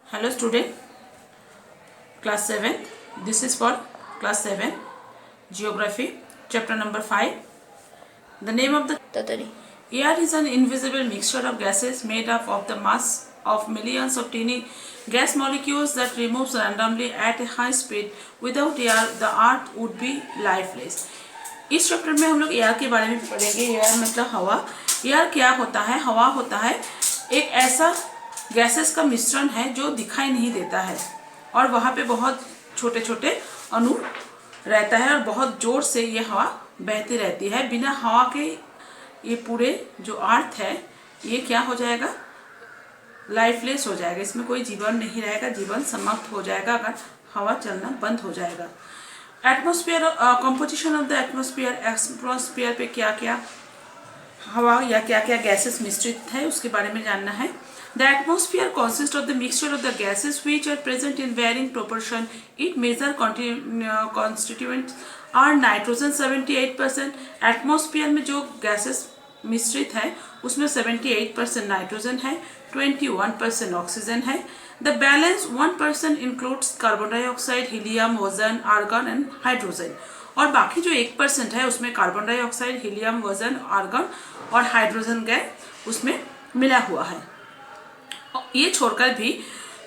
Hello student, class 7. This is for class 7 geography chapter number 5. The name of the Tatari. air is an invisible mixture of gases made up of the mass of millions of tiny gas molecules that moves randomly at a high speed. Without air, the earth would be lifeless. इस chapter में हम लोग air के बारे में पढ़ेंगे. Air मतलब हवा. एयर क्या होता है? हवा होता है एक ऐसा गैसेस का मिश्रण है जो दिखाई नहीं देता है और वहाँ पे बहुत छोटे छोटे अणु रहता है और बहुत जोर से ये हवा बहती रहती है. बिना हवा के ये पूरे जो अर्थ है ये क्या हो जाएगा? लाइफलेस हो जाएगा. इसमें कोई जीवन नहीं रहेगा. जीवन समाप्त हो जाएगा अगर हवा चलना बंद हो जाएगा. Atmosphere, composition of the atmosphere. Atmosphere पे क्या क्या हवा या क्या क्या गैसेस मिश्रित है उसके बारे में जानना है. The atmosphere consists of the mixture of the gases which are present in varying proportion. Its major constituents are nitrogen 78%. Atmosphere में जो गैसेस मिश्रित है उसमें 78% नाइट्रोजन है, 21% ऑक्सीजन है. The balance 1% includes carbon dioxide, helium, ozone, argon and hydrogen. और बाकी जो 1% है उसमें carbon dioxide, helium, ozone, argon और हाइड्रोजन गैस उसमें मिला हुआ है. ये छोड़कर भी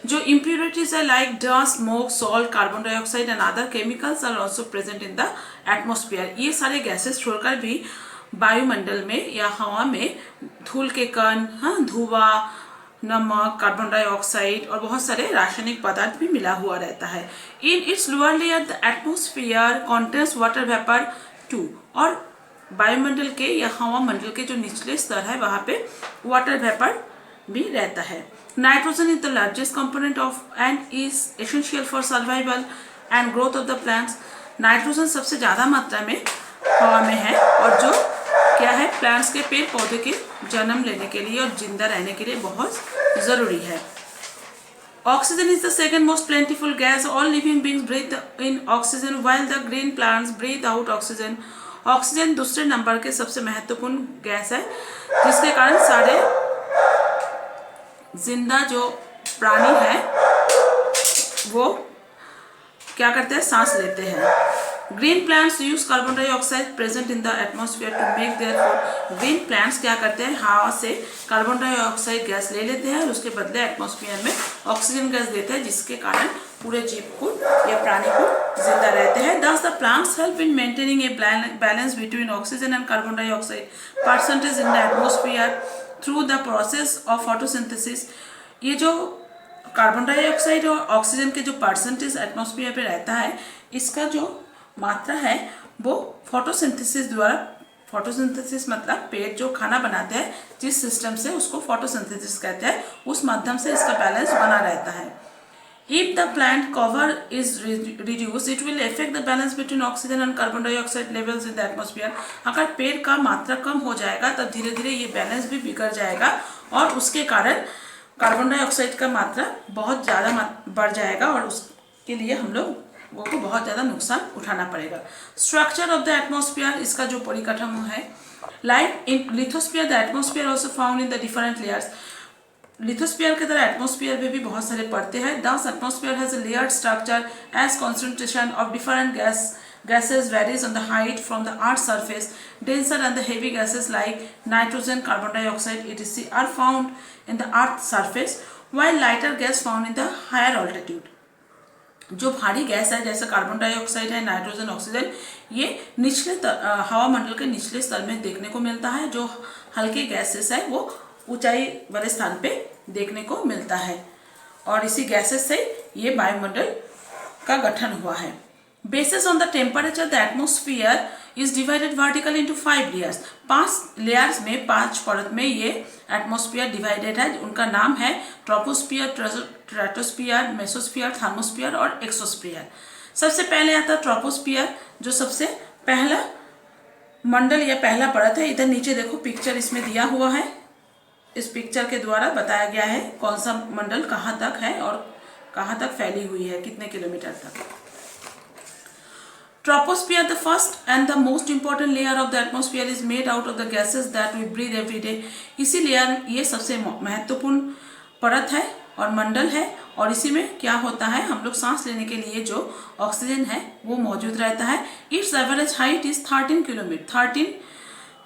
जो इम्प्योरिटीज है like dust, smoke, salt, carbon dioxide and other chemicals are also present in the atmosphere. ये सारे गैसेस छोड़कर भी वायुमंडल में या हवा में धूल के कण, धुआं, नमक, कार्बन डाइऑक्साइड और बहुत सारे रासायनिक पदार्थ भी मिला हुआ रहता है. In its lower layer the atmosphere contains water vapour too. और वायुमंडल के या हवा मंडल के जो निचले स्तर है वहाँ पे वाटर वेपर भी रहता है. Nitrogen is the largest component of and is essential for survival and growth of the plants. Nitrogen सबसे ज़्यादा मात्रा में हवा में है और जो क्या है प्लांट्स के पेड़ पौधे के जन्म लेने के लिए और जिंदा रहने के लिए बहुत ज़रूरी है. Oxygen is the second most plentiful gas. All living beings breathe in oxygen while the green plants breathe out oxygen. Oxygen दूसरे नंबर के सबसे महत्वपूर्ण गैस है जिसके कारण सारे जिंदा जो प्राणी है वो क्या करते हैं? सांस लेते हैं. Green plants use carbon dioxide present in the atmosphere to make their food. Green plants क्या करते हैं? हवा से कार्बन डाइऑक्साइड गैस ले लेते हैं और उसके बदले एटमॉस्फेयर में ऑक्सीजन गैस देते हैं जिसके कारण पूरे जीव को या प्राणी को जिंदा रहते हैं. Thus the plants help in maintaining a balance between oxygen and carbon dioxide percentage in the atmosphere through the process of photosynthesis. ये जो कार्बन डाइऑक्साइड और ऑक्सीजन के जो परसेंटेज एटमॉस्फेयर पे रहता है इसका जो मात्रा है वो फोटोसिंथेसिस द्वारा. फोटोसिंथेसिस मतलब पेड़ जो खाना बनाते हैं जिस सिस्टम से उसको फोटोसिंथेसिस कहते हैं उस माध्यम से इसका बैलेंस बना रहता है. If the plant cover is reduced, it will affect the balance between oxygen and carbon dioxide levels in the atmosphere. अगर पेड़ का मात्रा कम हो जाएगा तब धीरे धीरे ये बैलेंस भी बिगड़ जाएगा और उसके कारण कार्बन डाइऑक्साइड का मात्रा बहुत ज़्यादा बढ़ जाएगा और उसके लिए हम लोग को बहुत ज़्यादा नुकसान उठाना पड़ेगा. स्ट्रक्चर ऑफ द एटमॉस्फेयर, इसका जो परिकाठामो है like in lithosphere the atmosphere also found in the different layers. Lithosphere की तरह एटमॉस्फेयर में भी बहुत सारे परतें हैं. This atmosphere has a layered structure as concentration of different gases varies on the height from the earth's surface. Denser and the heavy gases like nitrogen, carbon dioxide, etc. are found in the earth's surface while lighter gas found in the higher altitude. जो भारी gas है जैसे carbon dioxide है, nitrogen, oxygen, ये निचले हवा मंडल के निचले स्तर में देखने को मिलता है. जो हल्के गैसेस है वो ऊंचाई वाले स्थान पे देखने को मिलता है और इसी गैसेस से ये वायुमंडल का गठन हुआ है. Basis on the temperature the atmosphere is divided vertically into 5 layers. 5 layers में 5 परत में ये एटमॉस्फेयर डिवाइडेड है. उनका नाम है ट्रोपोस्फियर, स्ट्रेटोस्फियर, मेसोस्फियर, थर्मोस्फियर और एक्सोस्फियर. सबसे पहले आता है ट्रोपोस्फियर जो सबसे पहला मंडल या पहला परत है. इधर नीचे देखो पिक्चर इसमें दिया हुआ है. इस पिक्चर के द्वारा बताया गया है कौन सा मंडल कहाँ तक है और कहाँ तक फैली हुई है, कितने किलोमीटर तक. Troposphere, the first and the most important layer of the atmosphere, is made out of the gases that we breathe every day. इसी लेयर ये सबसे महत्वपूर्ण परत है और मंडल है, और इसी में क्या होता है, हम लोग सांस लेने के लिए जो ऑक्सीजन है वो मौजूद रहता है। Its average height is 13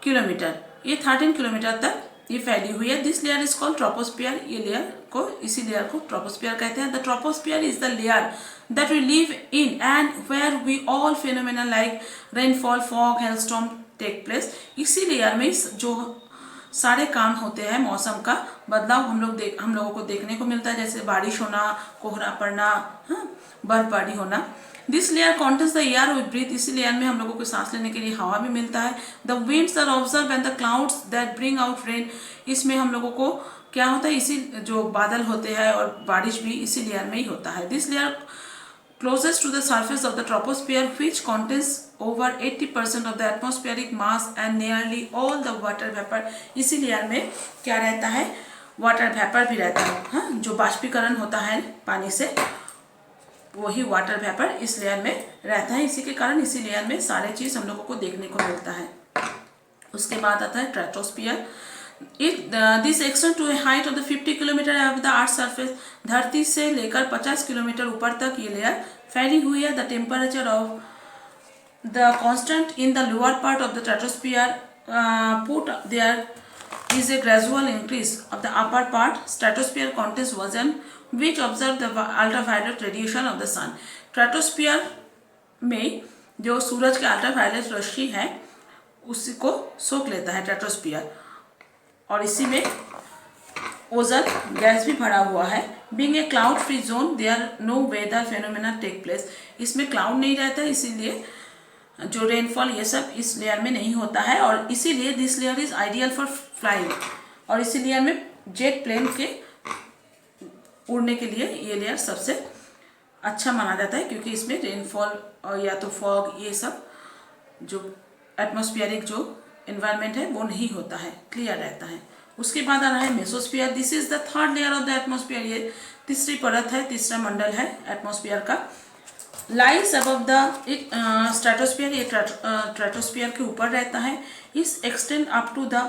kilometres, ये 13 किलोमीटर तक ये फैली हुई है। This layer is called troposphere, ये लेयर को, इसी लेयर को ट्रोपोस्फियर कहते हैं। The troposphere is the layer that we live in and where we all phenomena like rainfall, fog, hailstorm take place. इसी लेयर में जो सारे काम होते हैं, मौसम का बदलाव हम लोगों को देखने को मिलता है, जैसे बारिश होना, कोहरा पड़ना, बर्फबारी होना। This layer contains the air we breathe, इसी लेयर में हम लोगों को सांस लेने के लिए हवा भी मिलता है। The winds are observe and the clouds that bring out rain, इसमें हम लोगों को क्या होता है, इसी जो बादल होते हैं और बारिश भी इसी लेयर में ही होता है। This layer closest to the surface of the troposphere, which contains over 80% of the atmospheric mass and nearly all the water vapor। इसी लेयर में क्या रहता है, वाटर वेपर भी रहता है, हाँ, जो बाष्पीकरण होता है पानी से, वही वाटर वेपर इस लेयर में रहता है। इसी के कारण इसी लेयर में सारे चीज़ हम लोगों को देखने को मिलता है। उसके बाद आता है stratosphere. This extend to a height of the 50 kilometres above the earth surface, धरती से लेकर 50 किलोमीटर ऊपर तक ये लेयर फैली हुई है। The temperature of the constant in the lower part of the stratosphere put there is a gradual increase of the upper part. Stratosphere contains ozone which observe the ultraviolet radiation of the sun। Stratosphere में जो सूरज के ultraviolet रश्मि है उसी को सोख लेता है stratosphere, और इसी में ओजोन गैस भी भरा हुआ है। Being a cloud free zone there no weather phenomena take place, इसमें क्लाउड नहीं रहता, इसीलिए जो रेनफॉल ये सब इस लेयर में नहीं होता है, और इसीलिए this layer is ideal for flying, और इसी लेयर में जेट प्लेन के उड़ने के लिए ये लेयर सबसे अच्छा माना जाता है, क्योंकि इसमें रेनफॉल या तो फॉग ये सब जो एटमॉस्फेरिक जो एनवायरनमेंट है वो नहीं होता है, क्लियर रहता है। उसके बाद आ रहा है mesosphere. This is the third layer of the atmosphere, ये तीसरी परत है, तीसरा मंडल है एटमॉस्फेयर का। लाइज अबव द स्ट्रेटोस्फियर, ये स्ट्रेटोस्फियर के ऊपर रहता है। Is extend up to the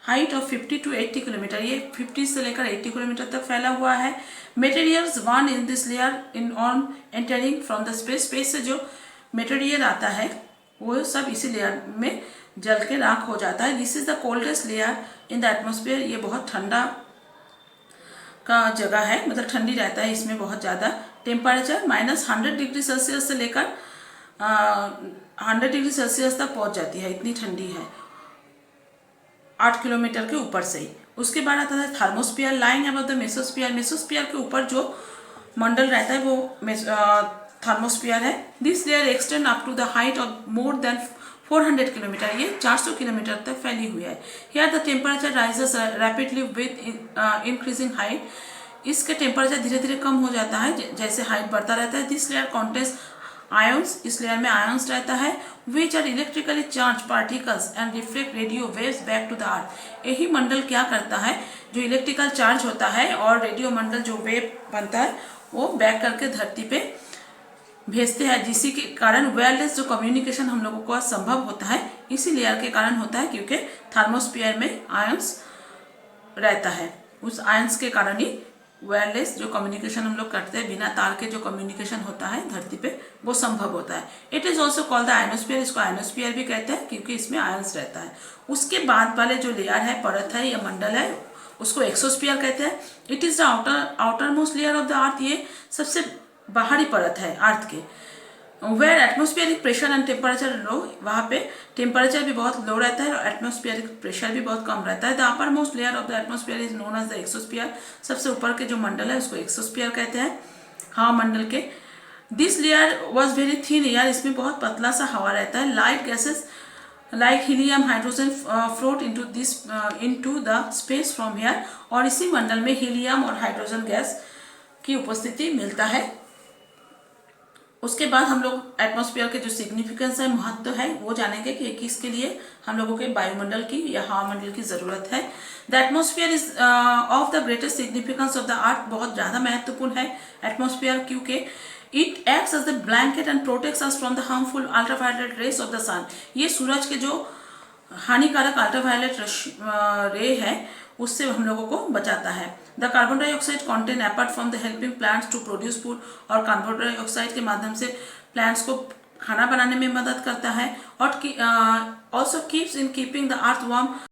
height of 50 to 80 kilometre, ये 50 से लेकर 80 किलोमीटर तक फैला हुआ है। Materials one in this layer in on entering from the space, space से जो मटेरियल आता है वो सब इसी लेयर में जल के राख हो जाता है। This is the coldest layer in the atmosphere, ये बहुत ठंडा का जगह है, मतलब ठंडी रहता है इसमें बहुत ज़्यादा। टेम्परेचर -100 डिग्री सेल्सियस से लेकर 100 डिग्री सेल्सियस तक पहुंच जाती है, इतनी ठंडी है 8 किलोमीटर के ऊपर से ही। उसके बाद आता है thermosphere. Lying above the mesosphere, mesosphere के ऊपर जो मंडल रहता है वो थर्मोस्फियर है। This layer extend up to the height of more than 400 kilometre, ये 400 किलोमीटर तक फैली हुई है। Here the temperature rises rapidly with increasing height, इसके टेम्परेचर धीरे धीरे कम हो जाता है जैसे हाइट बढ़ता रहता है। दिस लेयर कॉन्टेन्स आयंस, इस लेयर में आयंस रहता है, which are electrically charge particles and reflect radio waves back to the earth. यही मंडल क्या करता है, जो इलेक्ट्रिकल चार्ज होता है और रेडियो मंडल जो वेव बनता है वो बैक करके धरती पे भेजते हैं, जिसी के कारण वायरलेस जो कम्युनिकेशन हम लोगों को संभव होता है इसी लेयर के कारण होता है, क्योंकि थर्मोस्फियर में आयंस रहता है, उस आयंस के कारण ही वायरलेस जो कम्युनिकेशन हम लोग करते हैं, बिना तार के जो कम्युनिकेशन होता है धरती पे वो संभव होता है। It is also called the ionosphere, इसको आयनोस्फीयर भी कहते हैं क्योंकि इसमें आयंस रहता है। उसके बाद वाले जो लेयर है, परत है या मंडल है, उसको एक्सोस्फीयर कहते हैं। It is the outermost layer of the earth, ये सबसे बाहरी परत है अर्थ के। Where atmospheric pressure and temperature low, वहाँ पे टेम्परेचर भी बहुत लो रहता है और एटमोस्फियरिक प्रेशर भी बहुत कम रहता है। The uppermost layer of the atmosphere is known as the exosphere, सबसे ऊपर के जो मंडल है उसको एक्सोस्फियर कहते हैं, हवा मंडल के। This layer was very thin air, इसमें बहुत पतला सा हवा रहता है। Light gases like helium hydrogen float into the space from here, और इसी मंडल में हीलियम और हाइड्रोजन गैस की उपस्थिति मिलता है। उसके बाद हम लोग एटमॉस्फेयर के जो सिग्निफिकेंस है, महत्व है, वो जानेंगे कि किसके लिए हम लोगों के वायुमंडल की या हवा मंडल की जरूरत है। The atmosphere is of the greatest significance of the earth, बहुत ज़्यादा महत्वपूर्ण है एटमॉस्फेयर, क्योंकि it acts as the blanket and protects us from the harmful ultraviolet rays of the sun. ये सूरज के जो हानिकारक अल्ट्रावायलेट रे है उससे हम लोगों को बचाता है। The carbon dioxide content apart from the helping plants to produce food, और कार्बन डाइऑक्साइड के माध्यम से प्लांट्स को खाना बनाने में मदद करता है, और also keeps in keeping the earth warm